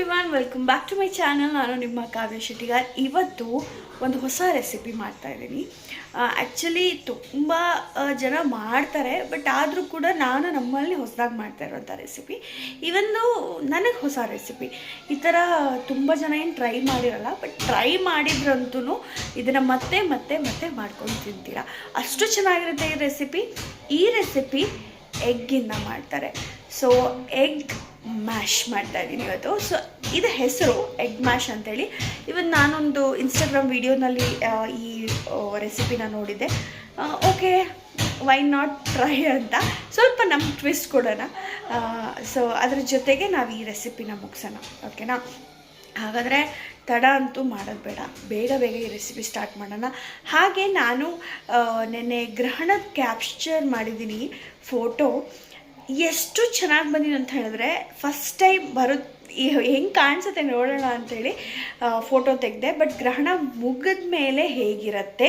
Everyone, welcome back to my channel. ನಾನು ನಿಮ್ಮ ಕಾವ್ಯ ಶೆಟ್ಟಿಗಾರ್. ಇವತ್ತು ಒಂದು ಹೊಸ ರೆಸಿಪಿ ಮಾಡ್ತಾ ಇದ್ದೀನಿ. ಆ್ಯಕ್ಚುಲಿ ತುಂಬ ಜನ ಮಾಡ್ತಾರೆ, ಬಟ್ ಆದರೂ ಕೂಡ ನಾನು ನಮ್ಮಲ್ಲಿ ಹೊಸದಾಗಿ ಮಾಡ್ತಾ ಇರೋಂಥ ರೆಸಿಪಿ. ಇವೊಂದು ನನಗೆ ಹೊಸ ರೆಸಿಪಿ. ಈ ಥರ ತುಂಬ ಜನ ಏನು ಟ್ರೈ ಮಾಡಿರಲ್ಲ, ಬಟ್ ಟ್ರೈ ಮಾಡಿದ್ರಂತೂ ಇದನ್ನು ಮತ್ತೆ ಮತ್ತೆ ಮತ್ತೆ ಮಾಡ್ಕೊಂಡು ತಿಂತೀರಾ, ಅಷ್ಟು ಚೆನ್ನಾಗಿರುತ್ತೆ ಈ ರೆಸಿಪಿ ಎಗ್ಗಿಂದ ಮಾಡ್ತಾರೆ. ಸೊ ಎಗ್ ಮ್ಯಾಶ್ ಮಾಡ್ತಾ ಇದ್ದೀನಿ ಇವತ್ತು. ಸೊ ಇದು ಹೆಸರು ಎಗ್ ಮ್ಯಾಶ್ ಅಂತೇಳಿ. ಇವತ್ತು ನಾನೊಂದು ಇನ್ಸ್ಟಾಗ್ರಾಮ್ ವಿಡಿಯೋನಲ್ಲಿ ಈ ರೆಸಿಪಿನ ನೋಡಿದ್ದೆ. ಓಕೆ, ವೈ ನಾಟ್ ಟ್ರೈ ಅಂತ ಸ್ವಲ್ಪ ನಮ್ಮ ಟ್ವಿಸ್ಟ್ ಕೊಡೋಣ. ಸೊ ಅದ್ರ ಜೊತೆಗೆ ನಾವು ಈ ರೆಸಿಪಿನ ಮುಗಿಸೋಣ, ಓಕೆನಾ? ಹಾಗಾದರೆ ತಡ ಅಂತೂ ಮಾಡೋದು ಬೇಡ, ಬೇಗ ಬೇಗ ಈ ರೆಸಿಪಿ ಸ್ಟಾರ್ಟ್ ಮಾಡೋಣ. ಹಾಗೆ ನಾನು ನೆನ್ನೆ ಗ್ರಹಣದ ಕ್ಯಾಪ್ಚರ್ ಮಾಡಿದ್ದೀನಿ ಫೋಟೋ. ಎಷ್ಟು ಚೆನ್ನಾಗಿ ಬಂದಿದೆ ಅಂತ ಹೇಳಿದ್ರೆ, ಫಸ್ಟ್ ಟೈಮ್ ಹೆಂಗೆ ಕಾಣಿಸುತ್ತೆ ನೋಡೋಣ ಅಂಥೇಳಿ ಫೋಟೋ ತೆಗೆದೆ. ಬಟ್ ಗ್ರಹಣ ಮುಗಿದ ಮೇಲೆ ಹೇಗಿರುತ್ತೆ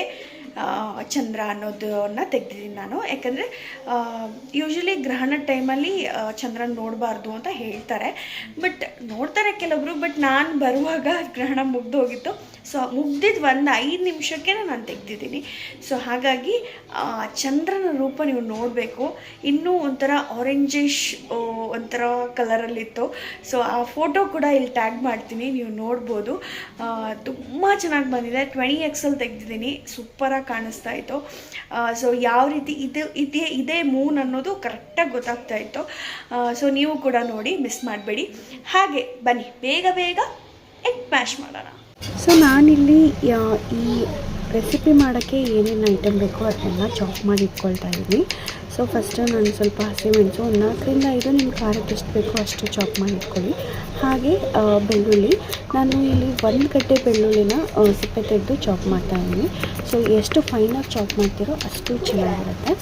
ಚಂದ್ರ ಅನ್ನೋದನ್ನು ತೆಗೆದಿದ್ದೀನಿ ನಾನು. ಯಾಕಂದರೆ ಯೂಶ್ವಲಿ ಗ್ರಹಣ ಟೈಮಲ್ಲಿ ಚಂದ್ರನ ನೋಡಬಾರ್ದು ಅಂತ ಹೇಳ್ತಾರೆ, ಬಟ್ ನೋಡ್ತಾರೆ ಕೆಲವೊಬ್ರು. ಬಟ್ ನಾನು ಬರುವಾಗ ಗ್ರಹಣ ಮುಗ್ದು ಹೋಗಿತ್ತು. ಸೊ ಮುಗ್ದಿದ್ದು ಒಂದು 5 ನಿಮಿಷಕ್ಕೆ ನಾನು ತೆಗೆದಿದ್ದೀನಿ. ಸೊ ಹಾಗಾಗಿ ಚಂದ್ರನ ರೂಪ ನೀವು ನೋಡಬೇಕು. ಇನ್ನೂ ಒಂಥರ ಆರೆಂಜಿಶ್ ಒಂಥರ ಕಲರಲ್ಲಿತ್ತು. ಸೊ ಆ ಫೋಟೋ ಕೂಡ ಇಲ್ಲಿ ಟ್ಯಾಗ್ ಮಾಡ್ತೀನಿ, ನೀವು ನೋಡ್ಬೋದು. ತುಂಬ ಚೆನ್ನಾಗಿ ಬಂದಿದೆ. 20XL ತೆಗೆದಿದ್ದೀನಿ, ಸೂಪರಾಗಿ ಕಾಣಿಸ್ತಾ ಇತ್ತು. ಸೊ ಯಾವ ರೀತಿ ಇದೇ ಮೂನ್ ಅನ್ನೋದು ಕರೆಕ್ಟಾಗಿ ಗೊತ್ತಾಗ್ತಾ ಇತ್ತು. ಸೊ ನೀವು ಕೂಡ ನೋಡಿ, ಮಿಸ್ ಮಾಡಬೇಡಿ. ಹಾಗೆ ಬನ್ನಿ ಬೇಗ ಬೇಗ ಎಗ್ ಮ್ಯಾಶ್ ಮಾಡೋಣ. ಸೊ ನಾನಿಲ್ಲಿ ಈ ರೆಸಿಪಿ ಮಾಡೋಕ್ಕೆ ಏನೇನು ಐಟಮ್ ಬೇಕೋ ಅದನ್ನೆಲ್ಲ ಚಾಪ್ ಮಾಡಿ ಇಟ್ಕೊಳ್ತಾ ಇದ್ದೀನಿ. ಸೊ ಫಸ್ಟು ನಾನು ಸ್ವಲ್ಪ ಹಸಿಮೆಣಸು 4-5 ನಿಮ್ಮ ಖಾರಕ್ಕೆ ಎಷ್ಟು ಬೇಕೋ ಅಷ್ಟು ಚಾಪ್ ಮಾಡಿ ಇಟ್ಕೊಳ್ಳಿ. ಹಾಗೆ ಬೆಳ್ಳುಳ್ಳಿ, ನಾನು ಇಲ್ಲಿ 1 ಗಡ್ಡೆ ಬೆಳ್ಳುಳ್ಳಿನ ಸಿಪ್ಪೆ ತೆಗೆದು ಚಾಪ್ ಮಾಡ್ತಾ ಇದ್ದೀನಿ. ಸೊ ಎಷ್ಟು ಫೈನಾಗಿ ಚಾಪ್ ಮಾಡ್ತೀರೋ ಅಷ್ಟು ಚೆನ್ನಾಗಿರುತ್ತೆ.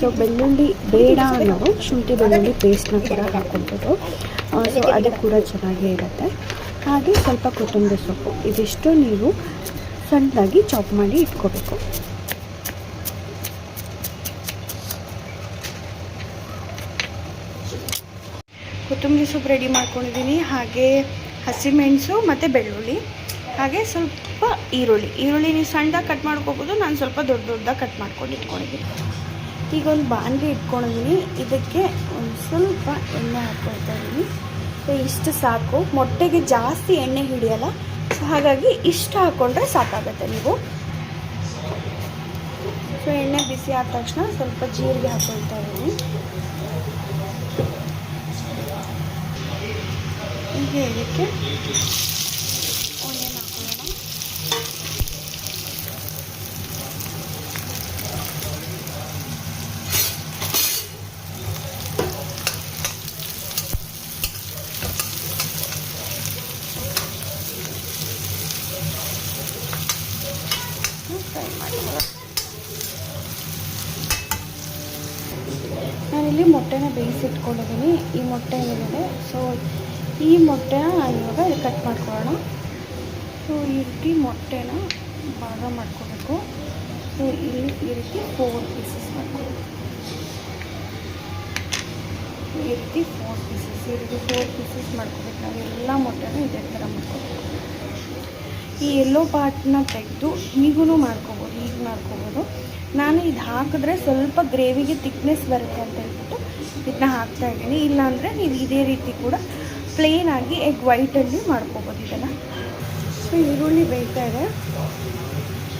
ಸೊ ಬೆಳ್ಳುಳ್ಳಿ ಬೇಡ ಅನ್ನೋರು ಶುಂಠಿ ಬೆಳ್ಳುಳ್ಳಿ ಪೇಸ್ಟ್ನ ಕೂಡ ಹಾಕ್ಕೊಳ್ಬೋದು. ಸೊ ಅದು ಕೂಡ ಚೆನ್ನಾಗೇ ಇರುತ್ತೆ. ಹಾಗೆ ಸ್ವಲ್ಪ ಕೊತ್ತಂಬರಿ ಸೊಪ್ಪು, ಇದಿಷ್ಟು ನೀವು ಸಣ್ಣದಾಗಿ ಚಾಪ್ ಮಾಡಿ ಇಟ್ಕೋಬೇಕು. ಕೊತ್ತಂಬರಿ ಸೊಪ್ಪು ರೆಡಿ ಮಾಡ್ಕೊಂಡಿದ್ದೀನಿ. ಹಾಗೆ ಹಸಿಮೆಣಸು ಮತ್ತು ಬೆಳ್ಳುಳ್ಳಿ, ಹಾಗೆ ಸ್ವಲ್ಪ ಈರುಳ್ಳಿ ನೀವು ಸಣ್ಣದಾಗಿ ಕಟ್ ಮಾಡ್ಕೋಬೋದು. ನಾನು ಸ್ವಲ್ಪ ದೊಡ್ಡದಾಗಿ ಕಟ್ ಮಾಡ್ಕೊಂಡು ಇಟ್ಕೊಂಡಿದ್ದೀನಿ. ಈಗ ಒಂದು ಬಾಣಲೆ ಇಟ್ಕೊಂಡಿದ್ದೀನಿ. ಇದಕ್ಕೆ ಒಂದು ಸ್ವಲ್ಪ ಎಣ್ಣೆ ಹಾಕ್ಕೊಳ್ತಾ ಇದ್ದೀನಿ. ಸೊ ಇಷ್ಟು ಸಾಕು, ಮೊಟ್ಟೆಗೆ ಜಾಸ್ತಿ ಎಣ್ಣೆ ಹಿಡಿಯಲ್ಲ. ಸೊ ಹಾಗಾಗಿ ಇಷ್ಟು ಹಾಕ್ಕೊಂಡ್ರೆ ಸಾಕಾಗುತ್ತೆ ನೀವು. ಸೊ ಎಣ್ಣೆ ಬಿಸಿ ಆದ ತಕ್ಷಣ ಸ್ವಲ್ಪ ಜೀರಿಗೆ ಹಾಕ್ಕೊಳ್ತಾ ಇದ್ದೀನಿ. ಈಗ ಇದಕ್ಕೆ ಆನಿಯನ್ ಹಾಕೊಳ್ಳೋಣ. ಫ್ರೈ ಮಾಡ್ಕೊಳ್ಳೋಣ. ನಾನಿಲ್ಲಿ ಮೊಟ್ಟೆನ ಬೇಯಿಸಿಟ್ಕೊಂಡಿದ್ದೀನಿ. ಈ ಮೊಟ್ಟೆ ಏನಿದೆ, ಸೊ ಈ ಮೊಟ್ಟೆನ ಇವಾಗ ಕಟ್ ಮಾಡ್ಕೊಳ್ಳೋಣ. ಸೊ ಈ ರೀತಿ ಮೊಟ್ಟೆನ ಭಾಗ ಮಾಡ್ಕೋಬೇಕು. ಸೊ ಇಲ್ಲಿ ಈ ರೀತಿ 4 ಪೀಸಸ್ ಮಾಡ್ಕೋಬೇಕು. ಈ ರೀತಿ 4 ಪೀಸಸ್ ಮಾಡ್ಕೋಬೇಕು. ನಾವು ಎಲ್ಲ ಮೊಟ್ಟೆನ ಇದೇ ಥರ ಮಾಡ್ಕೋಬೇಕು. ಈ ಎಲ್ಲೋ ಪಾರ್ಟ್ನ ತೆಗೆದು ಹೀಗೂ ಮಾಡ್ಕೋಬೋದು. ನಾನು ಇದು ಹಾಕಿದ್ರೆ ಸ್ವಲ್ಪ ಗ್ರೇವಿಗೆ ತಿಕ್ನೆಸ್ ಬರುತ್ತೆ ಅಂತ ಹೇಳ್ಬಿಟ್ಟು ಇದನ್ನ ಹಾಕ್ತಾಯಿದ್ದೀನಿ. ಇಲ್ಲಾಂದರೆ ನೀವು ಇದೇ ರೀತಿ ಕೂಡ ಪ್ಲೇನಾಗಿ ಎಗ್ ವೈಟಲ್ಲಿ ಮಾಡ್ಕೋಬೋದು ಇದನ್ನು. ಸೊ ಈರುಳ್ಳಿ ಬೇಯ್ತಾ ಇದೆ.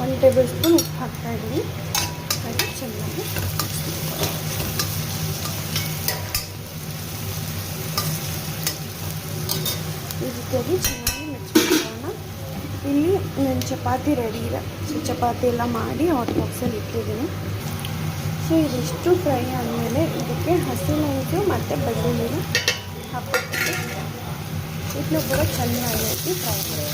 1 ಟೇಬಲ್ ಸ್ಪೂನ್ ಉಪ್ಪು ಹಾಕ್ತಾಯಿದ್ದೀನಿ. ಹಾಗೆ ಚೆನ್ನಾಗಿ ಈ ರೀತಿಯಾಗಿ ಚೆನ್ನಾಗಿ ಮಿಕ್ಸ್ ಮಾಡ್ಕೊಳ್ಳೋಣ. ಇಲ್ಲಿ ನನ್ನ ಚಪಾತಿ ರೆಡಿ ಇದೆ. ಸೊ ಚಪಾತಿ ಎಲ್ಲ ಮಾಡಿ ಹಾಟ್ ಬಾಕ್ಸಲ್ಲಿ ಇಟ್ಟಿದ್ದೀನಿ. ಸೊ ಇದಿಷ್ಟು ಫ್ರೈ ಆದಮೇಲೆ ಇದಕ್ಕೆ ಹಸಿಮೆಣಸು ಮತ್ತು ಬೆಳ್ಳುಳ್ಳಿನ ಹಾಕ್ಕೊಳ್ತೀನಿ. ಇದನ್ನು ಕೂಡ ಚೆನ್ನಾಗಿ ಹಾಕಿ ಫ್ರೈ ಮಾಡಿ.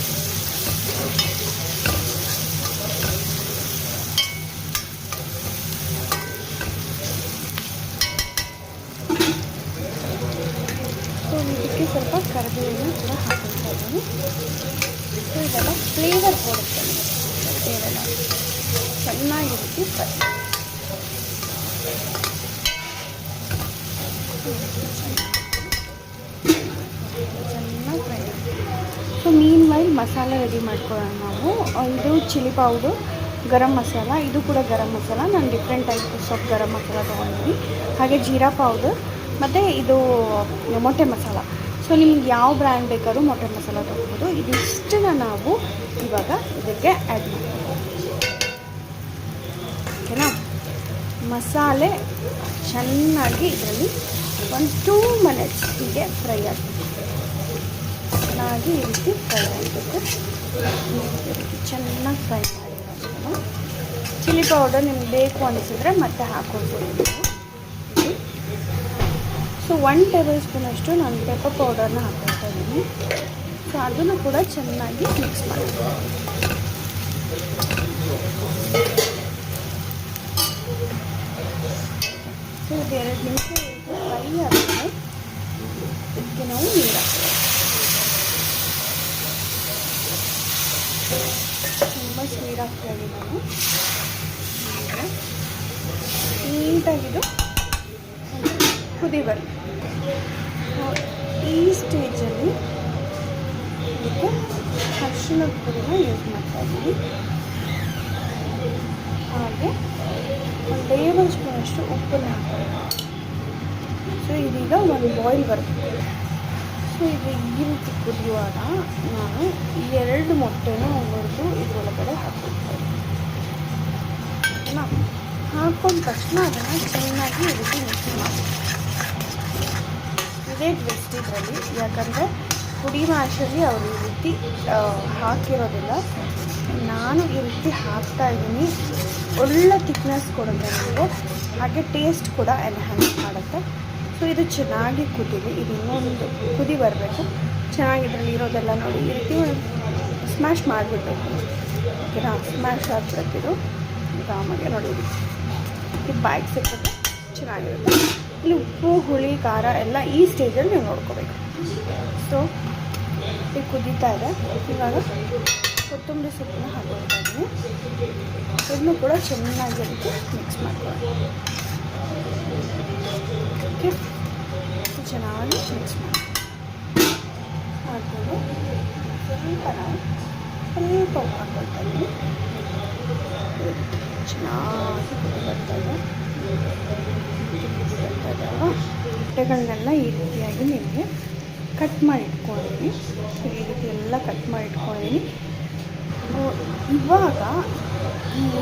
ಸೊ ಇದಕ್ಕೆ ಸ್ವಲ್ಪ ಕರಿಬೇವನ್ನು ಕೂಡ ಹಾಕೊಳ್ತಾ ಇದ್ದೀನಿ. ಸೊ ಇದೆಲ್ಲ ಫ್ಲೇವರ್ ಕೊಡುತ್ತೆ. ಇದೆಲ್ಲ ಚೆನ್ನಾಗಿರುತ್ತೆ ಫ್ರೈ. ಚೆನ್ನಾಗಿ ಫ್ರೈ ಸೊ ಮೀನ್ ವೈಲ್ ಮಸಾಲೆ ರೆಡಿ ಮಾಡ್ಕೊಳ್ಳೋಣ ನಾವು. ಇದು ಚಿಲ್ಲಿ ಪೌಡ್ರು, ಗರಂ ಮಸಾಲ, ಇದು ಕೂಡ ಗರಂ ಮಸಾಲ. ನಾನು different types of garam masala ತೊಗೊಂಡಿದ್ದೀನಿ. ಹಾಗೆ ಜೀರಾ ಪೌಡರ್ ಮತ್ತು ಇದು ಮೊಟ್ಟೆ ಮಸಾಲ. ಸೊ ನಿಮ್ಗೆ ಯಾವ ಬ್ರ್ಯಾಂಡ್ ಬೇಕಾದ್ರೂ ಮೊಟ್ಟೆ ಮಸಾಲ ತೊಗೊಬೋದು. ಇದಿಷ್ಟನ್ನು ನಾವು ಇವಾಗ ಇದಕ್ಕೆ ಆ್ಯಡ್ ಮಾಡ್ತೀವಿ. ಓಕೆನಾ? ಮಸಾಲೆ ಚೆನ್ನಾಗಿ ಇದರಲ್ಲಿ ಒಂದು 2 ಮಿನಿಟ್ಸ್ ಹೀಗೆ ಫ್ರೈ ಆಗಬೇಕು. ಚೆನ್ನಾಗಿ ಈ ರೀತಿ ಫ್ರೈ ಆಗಬೇಕು. ಚೆನ್ನಾಗಿ ಫ್ರೈ ಮಾಡಿರೋದು. ಚಿಲ್ಲಿ ಪೌಡರ್ ನಿಮ್ಗೆ ಬೇಕು ಅನಿಸಿದ್ರೆ ಮತ್ತೆ ಹಾಕ್ಕೊಳ್ಬೋದು. ಸೊ 1 ಟೇಬಲ್ ಸ್ಪೂನಷ್ಟು ನಾನು ಪೆಪ್ಪರ್ ಪೌಡರ್ನ ಹಾಕ್ಕೊಳ್ತಾ ಇದ್ದೀನಿ. ಸೊ ಅದನ್ನು ಕೂಡ ಚೆನ್ನಾಗಿ ಮಿಕ್ಸ್ ಮಾಡ್ತೀನಿ. ಸೊ ಇದು 2 ನಿಮಿಷ ಫ್ರೈ ಆಗಿದೆ. ಇದಕ್ಕೆ ನಾವು ನೀರು ಹಾಕ್ತೀವಿ. ತುಂಬ ನೀರು ಹಾಕ್ತಾಯಿದ್ದೀನಿ ನಾನು. ನೀಟಾಗಿದು ಕುದಿ ಬರಲಿ. ಈ ಸ್ಟೇಜಲ್ಲಿ ಇದಕ್ಕೆ ಅರಿಶಿಣದ ಪುಡಿನ ಯೂಸ್ ಮಾಡ್ತಾಯಿದ್ದೀನಿ. ಹಾಗೆ 1 ಟೇಬಲ್ ಸ್ಪೂನಷ್ಟು ಉಪ್ಪನ್ನು ಹಾಕ್ತೀನಿ. ಸೊ ಇದೀಗ ಒಂದು ಬಾಯ್ಲ್ ಬರುತ್ತೆ. ಸೊ ಇದು ಈ ರೀತಿ ಕುದಿಯುವಾಗ ನಾನು 2 ಮೊಟ್ಟೆನ ಒಡೆದು ಇದರೊಳಗಡೆ ಹಾಕ್ಕೊಳ್ತೀನಿ. ಓಕೆನಾ? ಹಾಕ್ಕೊಂಡ ತಕ್ಷಣ ಅದನ್ನು ಚೆನ್ನಾಗಿ ಈ ರೀತಿ ಮಿಕ್ಸ್ ಮಾಡಿ. ಇದೇ ಟ್ವಿಸ್ಟ್ ಇದರಲ್ಲಿ, ಯಾಕಂದರೆ ಪುಡಿ ಮ್ಯಾಶಲ್ಲಿ ಅವರು ಈ ರೀತಿ ಹಾಕಿರೋದಿಲ್ಲ. ನಾನು ಈ ರೀತಿ ಹಾಕ್ತಾಯಿದ್ದೀನಿ. ಒಳ್ಳೆ ಥಿಕ್ನೆಸ್ ಕೊಡುತ್ತೆ ನನಗೆ, ಹಾಗೆ ಟೇಸ್ಟ್ ಕೂಡ ಎನ್ಹ್ಯಾನ್ಸ್ ಮಾಡುತ್ತೆ. ಸೊ ಇದು ಚೆನ್ನಾಗಿ ಕುದೀಲಿ. ಇದು ಇನ್ನೊಂದು ಕುದಿ ಬರಬೇಕು. ಚೆನ್ನಾಗಿ ಇದರಲ್ಲಿ ಇರೋದೆಲ್ಲ ನೋಡಿ ಈ ರೀತಿ ಸ್ಮ್ಯಾಶ್ ಮಾಡಿಬಿಡ್ಬೇಕು. ಓಕೆನಾ? ಸ್ಮ್ಯಾಶ್ ಆಗ್ಬಿಡ್ತಿದ್ದು ಆರಾಮಾಗೆ ನೋಡಿ ಇದು ಬಾಯಿಗೆ ಸಿಕ್ಕುತ್ತೆ, ಚೆನ್ನಾಗಿರುತ್ತೆ. ಇಲ್ಲಿ ಉಪ್ಪು, ಹುಳಿ, ಖಾರ ಎಲ್ಲ ಈ ಸ್ಟೇಜಲ್ಲಿ ನೀವು ನೋಡ್ಕೋಬೇಕು. ಸೊ ಇದು ಕುದೀತಾ ಇದೆ. ಇವಾಗ ಕೊತ್ತಂಬರಿ ಸೊಪ್ಪನ್ನ ಹಾಕ್ಕೊಳ್ತಾ ಇದ್ದೀನಿ. ಇದನ್ನು ಕೂಡ ಚೆನ್ನಾಗಿ ಮಿಕ್ಸ್ ಮಾಡ್ಕೊಳ್ಳಿ. ಓಕೆ, ಚೆನ್ನಾಗಿ ಮಿಕ್ಸ್ ಮಾಡಿಕೊಂಡು ಸ್ವಲ್ಪ ಉಪ್ಪು ಹಾಕ್ಕೊಳ್ತಾ ಇದ್ದೀನಿ. ಚೆನ್ನಾಗಿ ಕುದಿ ಬರ್ತಾ ಇದೆ ಅಲ್ವಾ? ಮೊಟ್ಟೆಗಳನ್ನೆಲ್ಲ ಈ ರೀತಿಯಾಗಿ ನಿಮಗೆ ಕಟ್ ಮಾಡಿ ಇಟ್ಕೊಂಡಿದ್ದೀನಿ. ಈ ರೀತಿ ಎಲ್ಲ ಕಟ್ ಮಾಡಿ ಇಟ್ಕೊಂಡಿದ್ದೀನಿ. ಇವಾಗ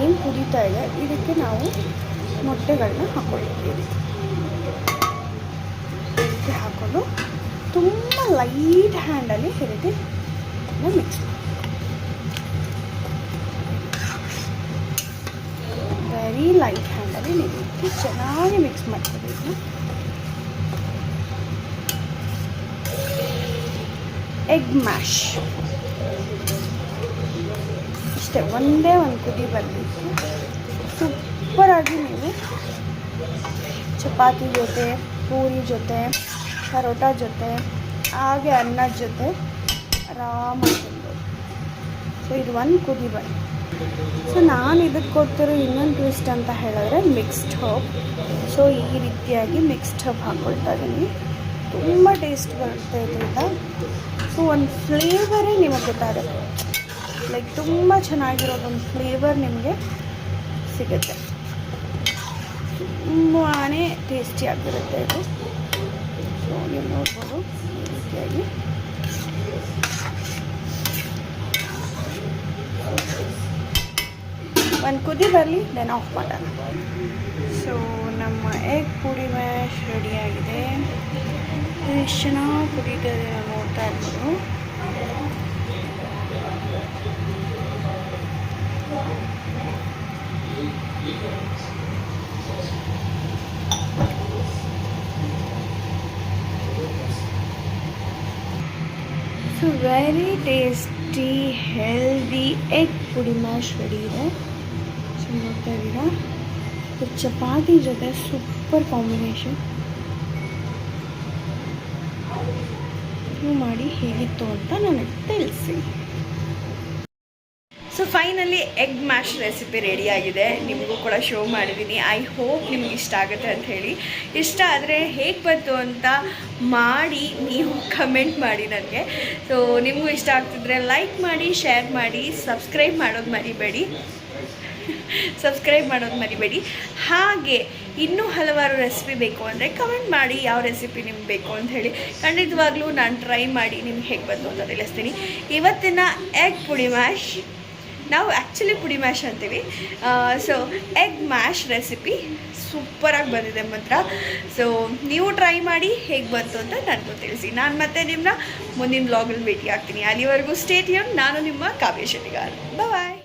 ಏನು ಕುದೀತಾ ಇದೆ ಇದಕ್ಕೆ ನಾವು ಮೊಟ್ಟೆಗಳನ್ನ ಹಾಕ್ಕೊಳ್ತೀವಿ. ಇದಕ್ಕೆ ಹಾಕ್ಕೊಂಡು ತುಂಬ ಲೈಟ್ ಹ್ಯಾಂಡಲ್ಲಿ ಈ ರೀತಿ ಮಿಕ್ಸ್ ಮಾಡಿ, ವೆರಿ ಲೈಟ್ ಹ್ಯಾಂಡಲ್ಲಿ ನೀವು ರೀತಿ ಚೆನ್ನಾಗಿ ಮಿಕ್ಸ್ ಮಾಡ್ಕೋಬೇಕು. ಎಗ್ ಮ್ಯಾಶ್ ಅಷ್ಟೇ, ಒಂದೇ ಒಂದು ಕುದಿ ಬರಬೇಕು. ಸೂಪರಾಗಿ ನೀವು ಚಪಾತಿ ಜೊತೆ, ಪೂರಿ ಜೊತೆ, ಪರೋಟ ಜೊತೆ, ಹಾಗೆ ಅನ್ನದ ಜೊತೆ ಆರಾಮಾಗಿ ತಿನ್ಬೋದು. ಸೊ ಇದು ಒಂದು ಕುದಿ ಬನ್ನಿ. ಸೊ ನಾನು ಇದಕ್ಕೆ ಕೊಡ್ತಿರೋ ಇನ್ನೊಂದು ಟ್ವಿಸ್ಟ್ ಅಂತ ಹೇಳಿದ್ರೆ ಮಿಕ್ಸ್ಡ್ ಹರ್ಬ್. ಸೊ ಈ ರೀತಿಯಾಗಿ ಮಿಕ್ಸ್ಡ್ ಹರ್ಬ್ ಹಾಕ್ಕೊಳ್ತಾ ಇದ್ದೀನಿ. ತುಂಬ ಟೇಸ್ಟ್ ಬರುತ್ತೆ ಇದರಿಂದ. ಸೊ ಒಂದು ಫ್ಲೇವರೇ ನಿಮಗೆ ಗೊತ್ತಾಗುತ್ತೆ, ಲೈಕ್ ತುಂಬ ಚೆನ್ನಾಗಿರೋದೊಂದು ಫ್ಲೇವರ್ ನಿಮಗೆ ಸಿಗುತ್ತೆ. ತುಂಬಾ ಟೇಸ್ಟಿಯಾಗಿರುತ್ತೆ ಇದು. ಸೊ ನೀವು ನೋಡ್ಬೋದು ಈ ರೀತಿಯಾಗಿ. ಒಂದು ಕುದಿ ಬರಲಿ, ದೆನ್ ಆಫ್ ಮಾಡೋಣ. ಸೊ ನಮ್ಮ ಎಗ್ ಪುಡಿ ಮ್ಯಾಶ್ ರೆಡಿಯಾಗಿದೆ. ಎಷ್ಟು ಚೆನ್ನಾಗಿ ಕುದೀತಾ ಇದೆ ನೋಡ್ತಾ ಇರ್ಬೋದು. So very tasty healthy egg ಪುಡಿ ಮ್ಯಾಶ್ ರೆಡಿ ಇದೆ. ಸೊ ನೋಡ್ತಾ ಇದ್ದೀರಾ, ಚಪಾತಿ ಜೊತೆ ಸೂಪರ್ ಕಾಂಬಿನೇಷನ್. ನೀವು ಮಾಡಿ ಹೇಗಿತ್ತು ಅಂತ ನನಗೆ ತಿಳಿಸಿ. So finally egg mash recipe ರೆಡಿಯಾಗಿದೆ. ನಿಮಗೂ ಕೂಡ ಶೋ ಮಾಡಿದ್ದೀನಿ. ಐ ಹೋಪ್ ನಿಮ್ಗೆ ಇಷ್ಟ ಆಗುತ್ತೆ ಅಂತ ಹೇಳಿ. ಇಷ್ಟ ಆದರೆ ಹೇಗೆ ಬಂತು ಅಂತ ಮಾಡಿ ನೀವು ಕಮೆಂಟ್ ಮಾಡಿ ನನಗೆ. ಸೊ ನಿಮಗೂ ಇಷ್ಟ ಆಗ್ತಿದ್ರೆ ಲೈಕ್ ಮಾಡಿ, ಶೇರ್ ಮಾಡಿ, ಸಬ್ಸ್ಕ್ರೈಬ್ ಮಾಡೋದು ಮರಿಬೇಡಿ. ಹಾಗೆ ಇನ್ನೂ ಹಲವಾರು ರೆಸಿಪಿ ಬೇಕು ಅಂದರೆ ಕಮೆಂಟ್ ಮಾಡಿ ಯಾವ ರೆಸಿಪಿ ನಿಮ್ಗೆ ಬೇಕು ಅಂತ ಹೇಳಿ. ಖಂಡಿತವಾಗ್ಲೂ ನಾನು ಟ್ರೈ ಮಾಡಿ ನಿಮ್ಗೆ ಹೇಗೆ ಬಂತು ಅಂತ ತಿಳಿಸ್ತೀನಿ. ಇವತ್ತಿನ ಎಗ್ ಪುಡಿ ಮ್ಯಾಶ್, ನಾವು ಆ್ಯಕ್ಚುಲಿ ಪುಡಿ ಮ್ಯಾಶ್ ಅಂತೀವಿ. ಸೊ ಎಗ್ ಮ್ಯಾಶ್ ರೆಸಿಪಿ ಸೂಪರಾಗಿ ಬಂದಿದೆ ಮಾತ್ರ. ಸೊ ನೀವು ಟ್ರೈ ಮಾಡಿ ಹೇಗೆ ಬಂತು ಅಂತ ನನಗೂ ತಿಳಿಸಿ. ನಾನು ಮತ್ತೆ ನಿಮ್ಮನ್ನ ಮುಂದಿನ ವ್ಲಾಗಲ್ಲಿ ಭೇಟಿ ಆಗ್ತೀನಿ. ಅಲ್ಲಿವರೆಗೂ ಸ್ಟೇ ಟ್ಯೂನ್. ನಾನು ನಿಮ್ಮ ಕಾವ್ಯ ಶೆಟ್ಟಿಗಾರ್. ಬಾಯ್.